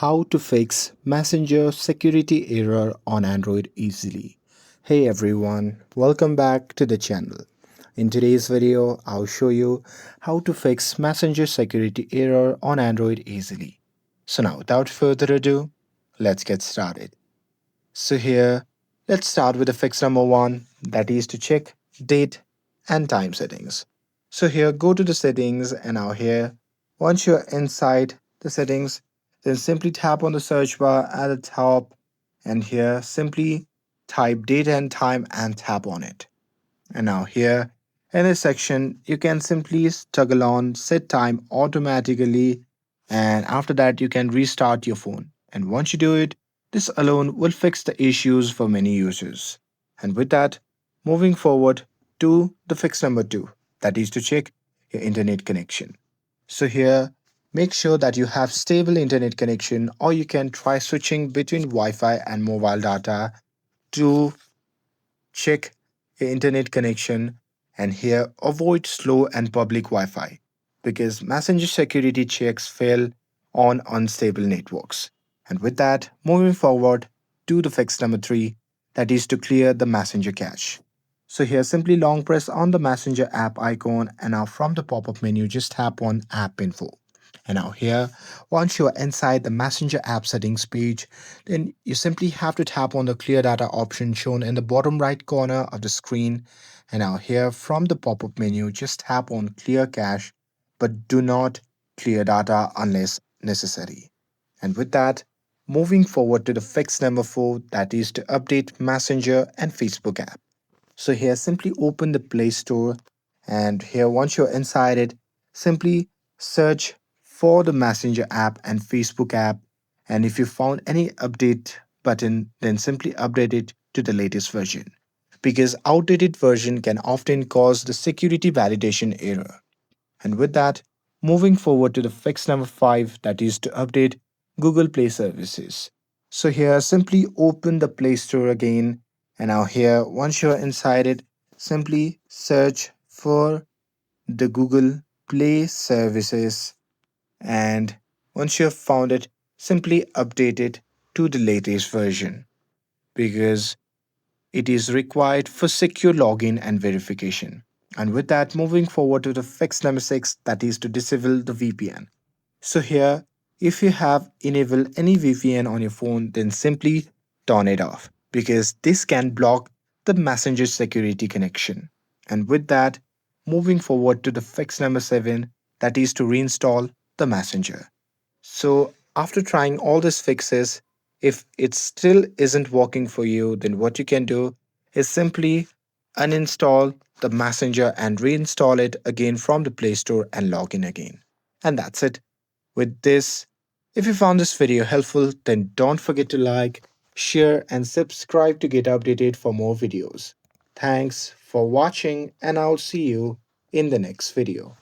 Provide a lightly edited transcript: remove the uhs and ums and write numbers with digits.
How to fix Messenger security error on Android easily. Hey everyone, welcome back to the channel. In today's video, I'll show you how to fix Messenger security error on Android easily. So now without further ado, let's get started. So here, let's start with the fix number one, that is to check date and time settings. So here, go to the settings and now here, once you're inside the settings, then simply tap on the search bar at the top and here simply type date and time and tap on it. And now here in this section, you can simply toggle on set time automatically and after that you can restart your phone. And once you do it, this alone will fix the issues for many users. And with that, moving forward to the fix number two, that is to check your internet connection. So here, make sure that you have stable internet connection or you can try switching between Wi-Fi and mobile data to check your internet connection and here avoid slow and public Wi-Fi because messenger security checks fail on unstable networks. And with that, moving forward to the fix number three, that is to clear the messenger cache. So here simply long press on the messenger app icon and now from the pop-up menu just tap on app info. And now here, once you are inside the Messenger app settings page, then you simply have to tap on the clear data option shown in the bottom right corner of the screen. And now here from the pop-up menu, just tap on clear cache, but do not clear data unless necessary. And with that, moving forward to the fix number four, that is to update Messenger and Facebook app. So here simply open the Play Store and here once you're inside it, simply search for the Messenger app and Facebook app and if you found any update button then simply update it to the latest version because outdated version can often cause the security validation error. And with that, moving forward to the fix number five, that is to update Google Play services. So here, simply open the Play Store again. And now here, once you're inside it, simply search for the Google Play services. And once you have found it, simply update it to the latest version because it is required for secure login and verification. And with that, moving forward to the fix number six, that is to disable the VPN. So here, if you have enabled any VPN on your phone, then simply turn it off because this can block the Messenger security connection. And with that, moving forward to the fix number seven, that is to reinstall the Messenger. So after trying all these fixes, if it still isn't working for you, then what you can do is simply uninstall the Messenger and reinstall it again from the Play Store and log in again. And that's it. With this, if you found this video helpful, then don't forget to like, share, and subscribe to get updated for more videos. Thanks for watching, and I'll see you in the next video.